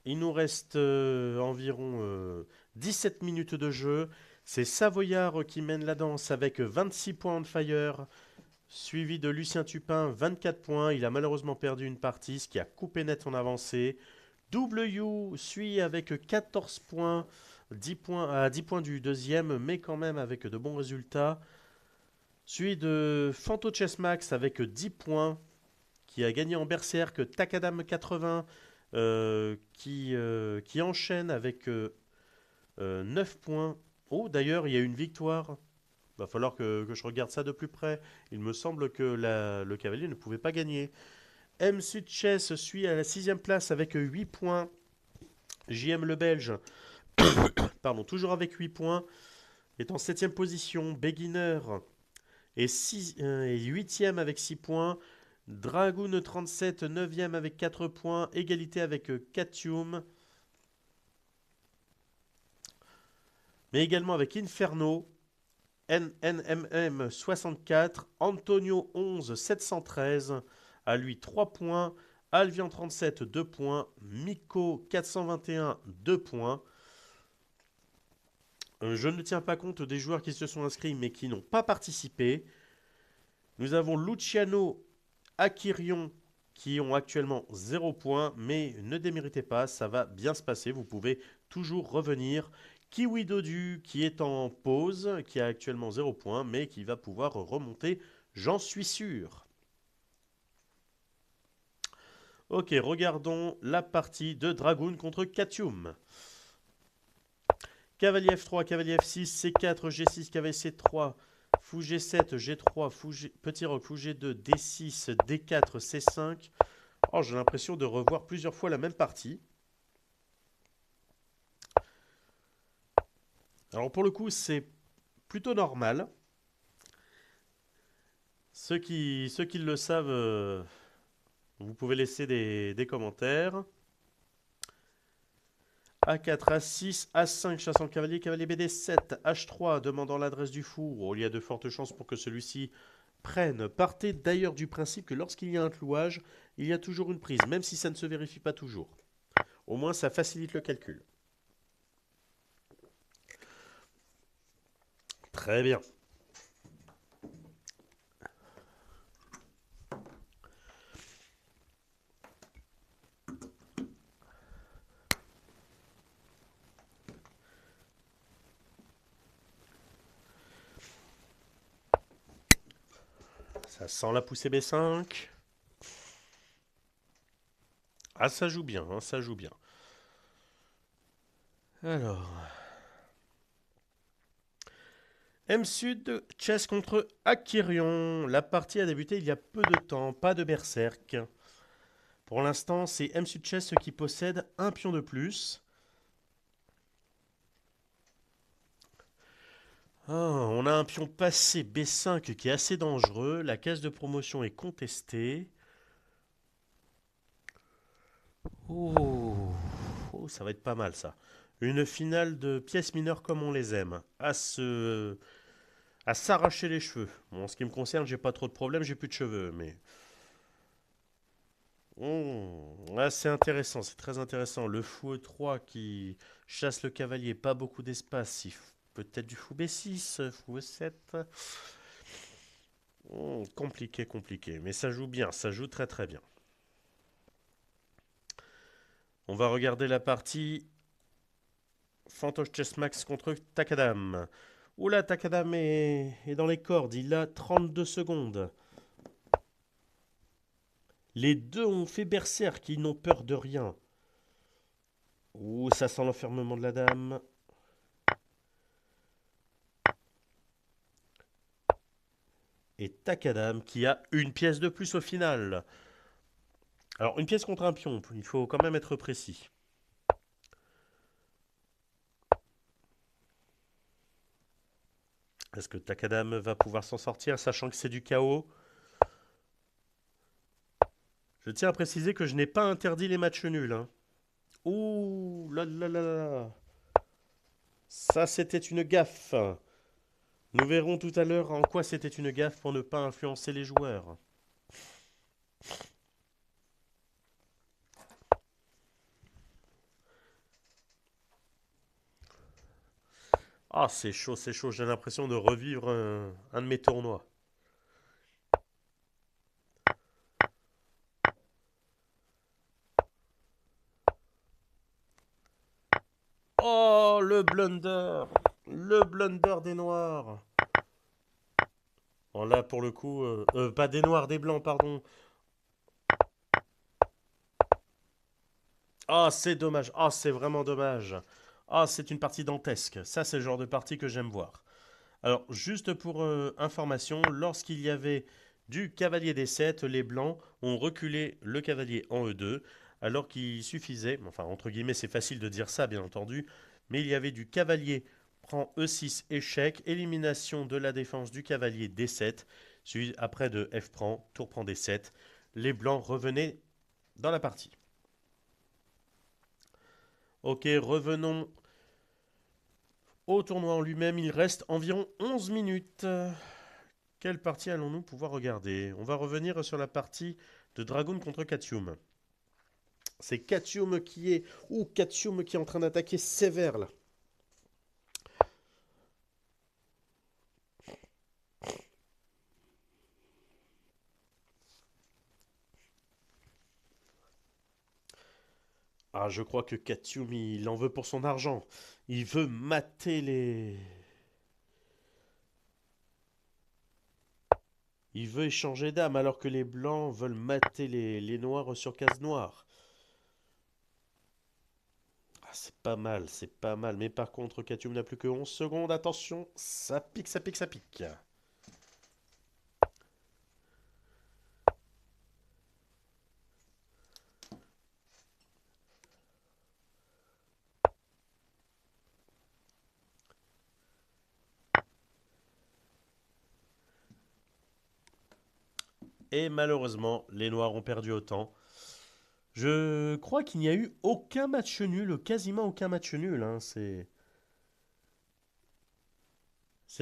il nous reste environ 17 minutes de jeu. C'est Savoyard qui mène la danse avec 26 points on fire, suivi de Lucien Tupin, 24 points. Il a malheureusement perdu une partie, ce qui a coupé net son avancée. W suit avec 14 points, 10 points à 10 points du deuxième, mais quand même avec de bons résultats. Suivi de Fanto Chess Max avec 10 points, qui a gagné en berserk. Takadam 80, qui enchaîne avec 9 points. Oh, d'ailleurs, il y a une victoire. Il va falloir que je regarde ça de plus près. Il me semble que le cavalier ne pouvait pas gagner. M Sud Chess suit à la 6ème place avec 8 points. JM le Belge, pardon, toujours avec 8 points, est en 7ème position. Beginner est 8ème avec 6 points. Dragoon 37, 9ème avec 4 points. Égalité avec Katium. Mais également avec Inferno, NNMM 64, Antonio 11 713, à lui 3 points, Alvian 37 2 points, Miko 421 2 points. Je ne tiens pas compte des joueurs qui se sont inscrits mais qui n'ont pas participé. Nous avons Luciano, Akirion qui ont actuellement 0 points, mais ne déméritez pas, ça va bien se passer, vous pouvez toujours revenir. Kiwi Dodu qui est en pause, qui a actuellement 0 points, mais qui va pouvoir remonter, j'en suis sûr. Ok, regardons la partie de Dragoon contre Katium. Cavalier F3, cavalier F6, C4, G6, cavalier C3, fou G7, G3, petit roc, fou G2, D6, D4, C5. Oh, j'ai l'impression de revoir plusieurs fois la même partie. Alors pour le coup, c'est plutôt normal. Ceux qui le savent, vous pouvez laisser des commentaires. A4, A6, A5, chassant le cavalier, cavalier BD7, H3, demandant l'adresse du fou. Oh, il y a de fortes chances pour que celui-ci prenne. Partez d'ailleurs du principe que lorsqu'il y a un clouage, il y a toujours une prise, même si ça ne se vérifie pas toujours. Au moins, ça facilite le calcul. Très bien. Ça sent la poussée B5. Ah, ça joue bien, hein, ça joue bien. Alors, M Sud, Chess contre Akirion. La partie a débuté il y a peu de temps, pas de berserk. Pour l'instant, c'est M Sud Chess qui possède un pion de plus. Ah, on a un pion passé B5 qui est assez dangereux. La case de promotion est contestée. Oh, oh, ça va être pas mal ça. Une finale de pièces mineures comme on les aime. À s'arracher les cheveux. Bon, en ce qui me concerne, j'ai pas trop de problèmes, j'ai plus de cheveux, mais. Ah, c'est intéressant, c'est très intéressant. Le fou E3 qui chasse le cavalier, pas beaucoup d'espace. Peut-être du fou B6, fou E7. Compliqué, compliqué. Mais ça joue bien, ça joue très très bien. On va regarder la partie Fantoche Chess Max contre Takadam. Oula, Takadam est dans les cordes, il a 32 secondes. Les deux ont fait berserk, ils n'ont peur de rien. Ouh, ça sent l'enfermement de la dame. Et Takadam qui a une pièce de plus au final. Alors, une pièce contre un pion, il faut quand même être précis. Est-ce que Takadam va pouvoir s'en sortir, sachant que c'est du chaos? Je tiens à préciser que je n'ai pas interdit les matchs nuls. Hein. Ouh là là là là. Ça, c'était une gaffe. Nous verrons tout à l'heure en quoi c'était une gaffe pour ne pas influencer les joueurs. Ah, c'est chaud, c'est chaud. J'ai l'impression de revivre un de mes tournois. Oh, le blunder. Le blunder des noirs. Bon, là, pour le coup, pas des noirs, des blancs, pardon. Ah, c'est dommage. Ah, c'est vraiment dommage. Ah, c'est une partie dantesque. Ça, c'est le genre de partie que j'aime voir. Alors, juste pour information, lorsqu'il y avait du cavalier D7, les blancs ont reculé le cavalier en E2, alors qu'il suffisait, enfin, entre guillemets, c'est facile de dire ça, bien entendu, mais il y avait du cavalier prend E6 échec, élimination de la défense du cavalier D7, suivi après de F prend, tour prend D7. Les blancs revenaient dans la partie. Ok, revenons au tournoi en lui-même. Il reste environ 11 minutes. Quelle partie allons-nous pouvoir regarder? On va revenir sur la partie de Dragoon contre Katium. C'est Katium qui est... Ouh, Katium qui est en train d'attaquer sévère là. Ah, je crois que Katium, il en veut pour son argent. Il veut mater les... Il veut échanger d'âme alors que les blancs veulent mater les noirs sur case noire. Ah, c'est pas mal, c'est pas mal. Mais par contre, Katium n'a plus que 11 secondes. Attention, ça pique, ça pique, ça pique. Et malheureusement, les noirs ont perdu autant. Je crois qu'il n'y a eu aucun match nul, quasiment aucun match nul, hein. C'est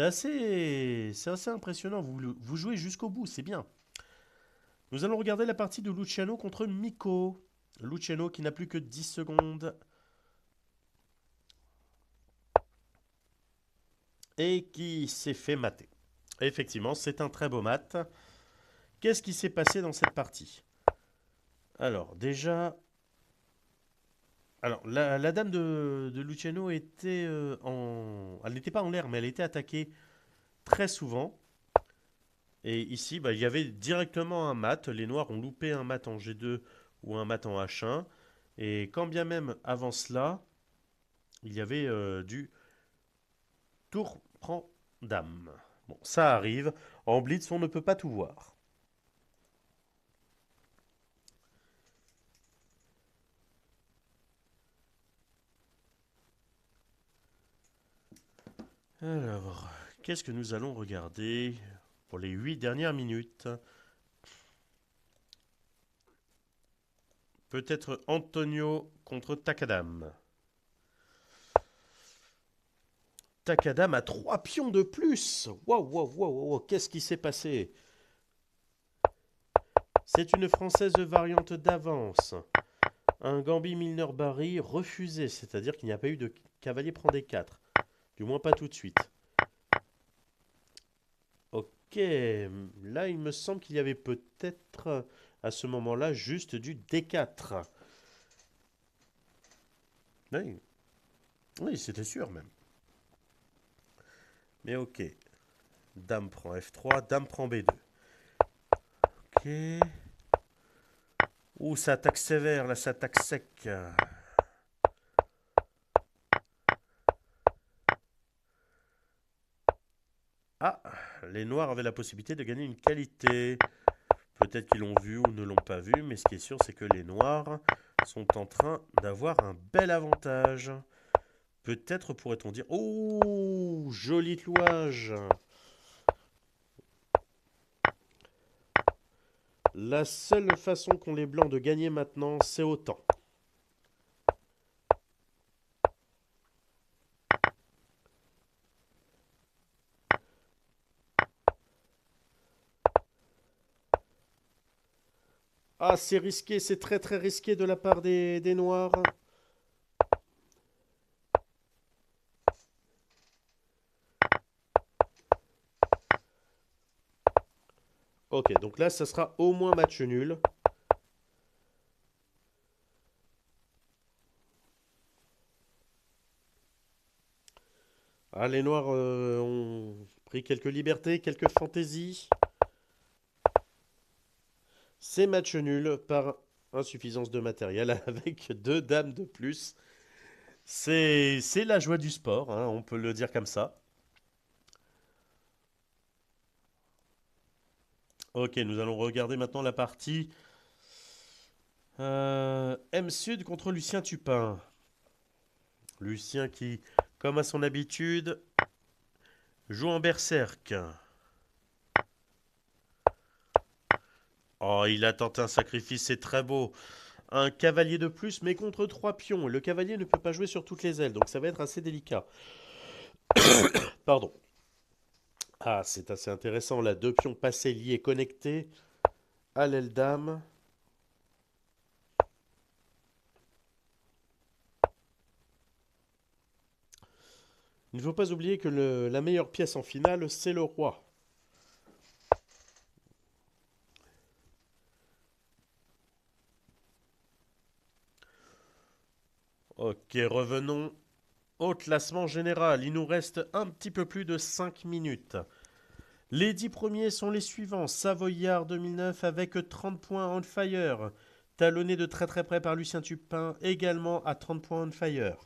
assez impressionnant. Vous jouez jusqu'au bout, c'est bien. Nous allons regarder la partie de Luciano contre Miko. Luciano qui n'a plus que 10 secondes et qui s'est fait mater. Effectivement, c'est un très beau mat. Qu'est-ce qui s'est passé dans cette partie? Alors, déjà. Alors, la dame de Luciano était en. Elle n'était pas en l'air, mais elle était attaquée très souvent. Et ici, bah, il y avait directement un mat. Les noirs ont loupé un mat en G2 ou un mat en H1. Et quand bien même avant cela, il y avait du tour prend dame. Bon, ça arrive. En blitz, on ne peut pas tout voir. Alors, qu'est-ce que nous allons regarder pour les 8 dernières minutes? Peut-être Antonio contre Takadam. Takadam a 3 pions de plus. Waouh, waouh, waouh, waouh, qu'est-ce qui s'est passé? C'est une française variante d'avance. Un Gambit Milner Barry refusé, c'est-à-dire qu'il n'y a pas eu de cavalier prend des 4. Du moins pas tout de suite. Ok, là il me semble qu'il y avait peut-être à ce moment-là juste du D4. Oui, oui c'était sûr même. Mais ok, dame prend F3, dame prend B2. Ok. Ouh, ça attaque sévère, là ça attaque sec. Ah, les noirs avaient la possibilité de gagner une qualité. Peut-être qu'ils l'ont vu ou ne l'ont pas vu, mais ce qui est sûr, c'est que les noirs sont en train d'avoir un bel avantage. Peut-être pourrait-on dire... Oh, joli clouage. La seule façon qu'ont les blancs de gagner maintenant, c'est autant. Ah, c'est risqué, c'est très très risqué de la part des noirs. Ok, donc là, ça sera au moins match nul. Ah, les noirs ont pris quelques libertés, quelques fantaisies. C'est match nul par insuffisance de matériel avec 2 dames de plus. C'est la joie du sport, hein, on peut le dire comme ça. Ok, nous allons regarder maintenant la partie M Sud contre Lucien Tupin. Lucien qui, comme à son habitude, joue en berserk. Oh, il a tenté un sacrifice, c'est très beau. Un cavalier de plus, mais contre 3 pions. Le cavalier ne peut pas jouer sur toutes les ailes, donc ça va être assez délicat. Pardon. Ah, c'est assez intéressant là. 2 pions passés, liés, connectés à l'aile dame. Il ne faut pas oublier que la meilleure pièce en finale, c'est le roi. Ok, revenons au classement général. Il nous reste un petit peu plus de 5 minutes. Les 10 premiers sont les suivants. Savoyard 2009 avec 30 points on fire. Talonné de très très près par Lucien Tupin, également à 30 points on fire.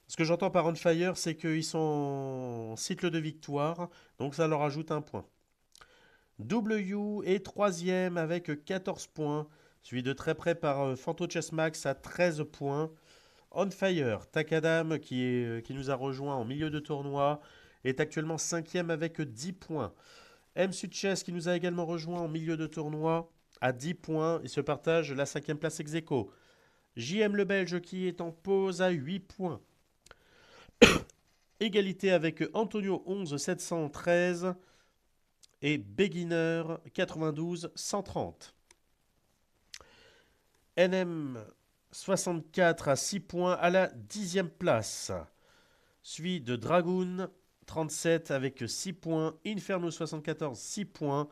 Ce que j'entends par on fire, c'est qu'ils sont en cycle de victoire, donc ça leur ajoute un point. W est troisième avec 14 points, suivi de très près par Fanto Chess Max à 13 points. On Fire, Takadam qui nous a rejoint en milieu de tournoi, est actuellement cinquième avec 10 points. M Chess qui nous a également rejoint en milieu de tournoi à 10 points. Il se partage la cinquième place ex aequo. JM le Belge qui est en pause à 8 points. Égalité avec Antonio 11 713 et Beginner 92 130. NM 64 à 6 points à la 10e place. Suivi de Dragoon 37 avec 6 points. Inferno 74 6 points.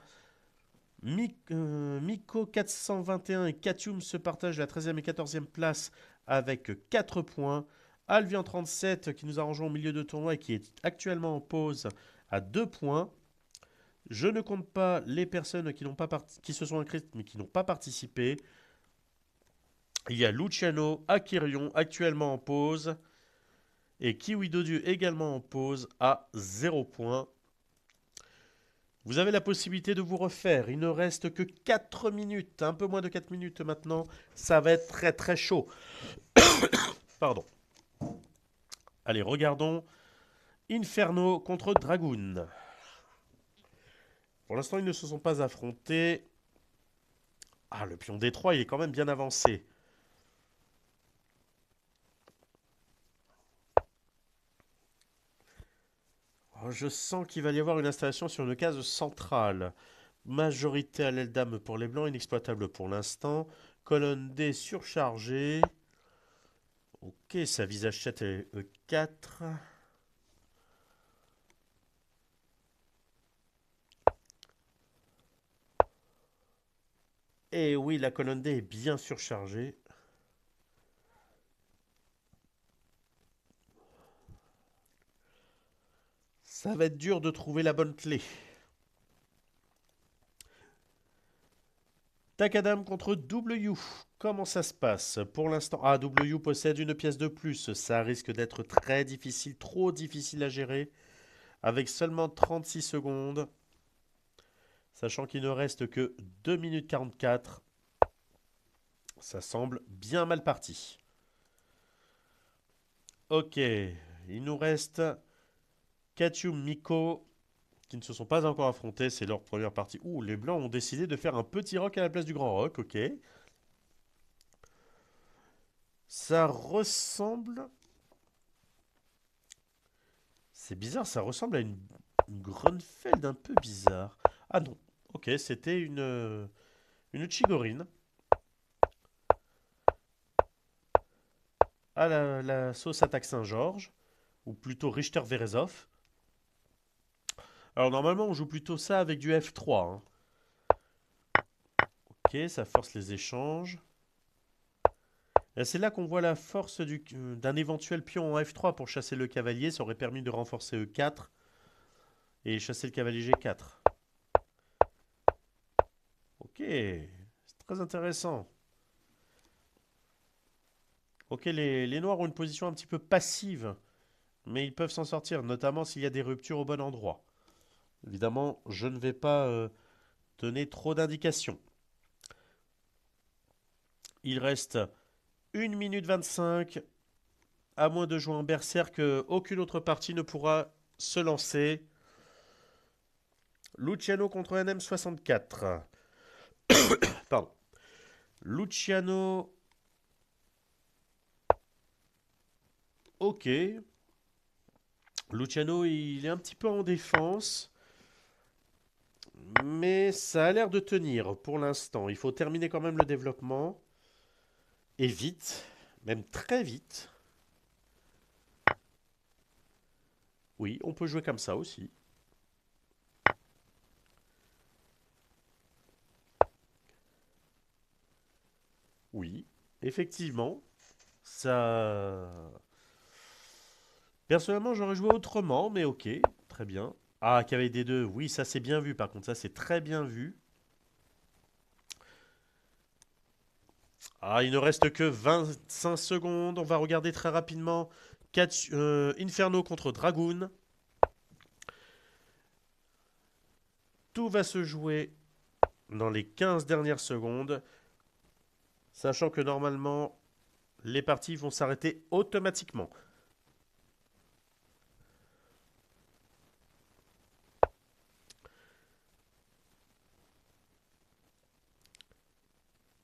Miko 421 et Katium se partagent la 13e et 14e place avec 4 points. Alvian 37 qui nous a rejoint au milieu de tournoi et qui est actuellement en pause à 2 points. Je ne compte pas les personnes qui se sont inscrites mais qui n'ont pas participé. Il y a Luciano Akirion actuellement en pause et Kiwi Dodu également en pause à 0 points. Vous avez la possibilité de vous refaire. Il ne reste que 4 minutes, un peu moins de 4 minutes maintenant. Ça va être très très chaud. Pardon. Allez, regardons Inferno contre Dragoon. Pour l'instant, ils ne se sont pas affrontés. Ah, le pion D3, il est quand même bien avancé. Oh, je sens qu'il va y avoir une installation sur une case centrale. Majorité à l'aile dame pour les blancs, inexploitable pour l'instant. Colonne D surchargée. Ok, ça vise H7 et E4. Et oui, la colonne D est bien surchargée. Ça va être dur de trouver la bonne clé. Takadam contre W. Comment ça se passe pour l'instant? Ah, W possède une pièce de plus. Ça risque d'être très difficile, trop difficile à gérer. Avec seulement 36 secondes. Sachant qu'il ne reste que 2 minutes 44. Ça semble bien mal parti. Ok, il nous reste Katium Miko qui ne se sont pas encore affrontés. C'est leur première partie. Ouh, les blancs ont décidé de faire un petit rock à la place du grand rock. Ok. Ça ressemble. C'est bizarre, ça ressemble à une Grunfeld un peu bizarre. Ah non, ok, c'était une Chigorine à la sauce attaque Saint-Georges, ou plutôt Richter-Verezov. Alors normalement, on joue plutôt ça avec du F3. Hein. Ok, ça force les échanges. Et c'est là qu'on voit la force d'un éventuel pion en F3 pour chasser le cavalier. Ça aurait permis de renforcer E4 et chasser le cavalier G4. Ok, c'est très intéressant. Ok, les noirs ont une position un petit peu passive, mais ils peuvent s'en sortir, notamment s'il y a des ruptures au bon endroit. Évidemment, je ne vais pas donner trop d'indications. Il reste 1 minute 25. À moins de jouer en berserk, aucune autre partie ne pourra se lancer. Luciano contre NM64. Pardon. Luciano. Ok. Luciano, il est un petit peu en défense. Mais ça a l'air de tenir pour l'instant. Il faut terminer quand même le développement. Et vite. Même très vite. Oui, on peut jouer comme ça aussi. Oui, effectivement. Ça. Personnellement, j'aurais joué autrement, mais ok, très bien. Ah, cavalier D2, oui, ça c'est bien vu par contre, ça c'est très bien vu. Ah, il ne reste que 25 secondes, on va regarder très rapidement. Inferno contre Dragoon. Tout va se jouer dans les 15 dernières secondes, sachant que normalement, les parties vont s'arrêter automatiquement.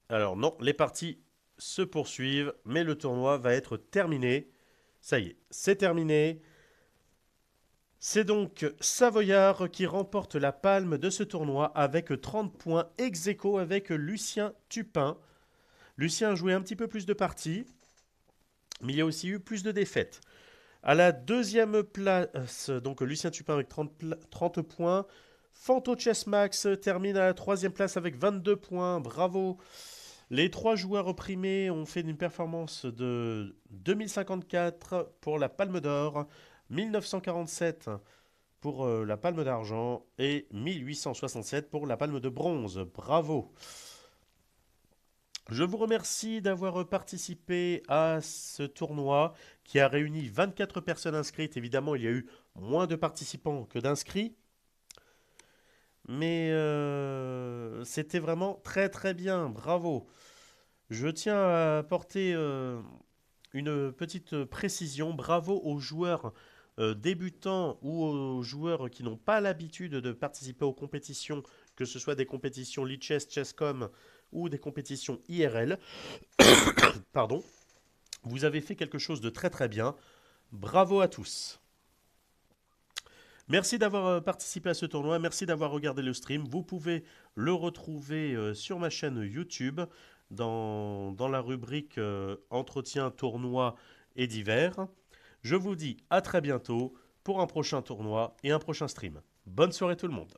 Alors non, les parties se poursuivent, mais le tournoi va être terminé. Ça y est, c'est terminé. C'est donc Savoyard qui remporte la palme de ce tournoi avec 30 points ex aequo avec Lucien Tupin. Lucien a joué un petit peu plus de parties, mais il y a aussi eu plus de défaites. À la deuxième place, donc Lucien Tupin avec 30 points. Fanto Chess Max termine à la troisième place avec 22 points. Bravo. Les trois joueurs primés ont fait une performance de 2054 pour la Palme d'Or, 1947 pour la Palme d'Argent et 1867 pour la Palme de Bronze. Bravo. Je vous remercie d'avoir participé à ce tournoi qui a réuni 24 personnes inscrites. Évidemment, il y a eu moins de participants que d'inscrits. Mais c'était vraiment très très bien. Bravo. Je tiens à apporter une petite précision. Bravo aux joueurs débutants ou aux joueurs qui n'ont pas l'habitude de participer aux compétitions, que ce soit des compétitions Lichess, Chesscom ou des compétitions IRL. Pardon. Vous avez fait quelque chose de très très bien. Bravo à tous. Merci d'avoir participé à ce tournoi, merci d'avoir regardé le stream. Vous pouvez le retrouver sur ma chaîne YouTube dans la rubrique entretien, tournoi et divers. Je vous dis à très bientôt pour un prochain tournoi et un prochain stream. Bonne soirée tout le monde.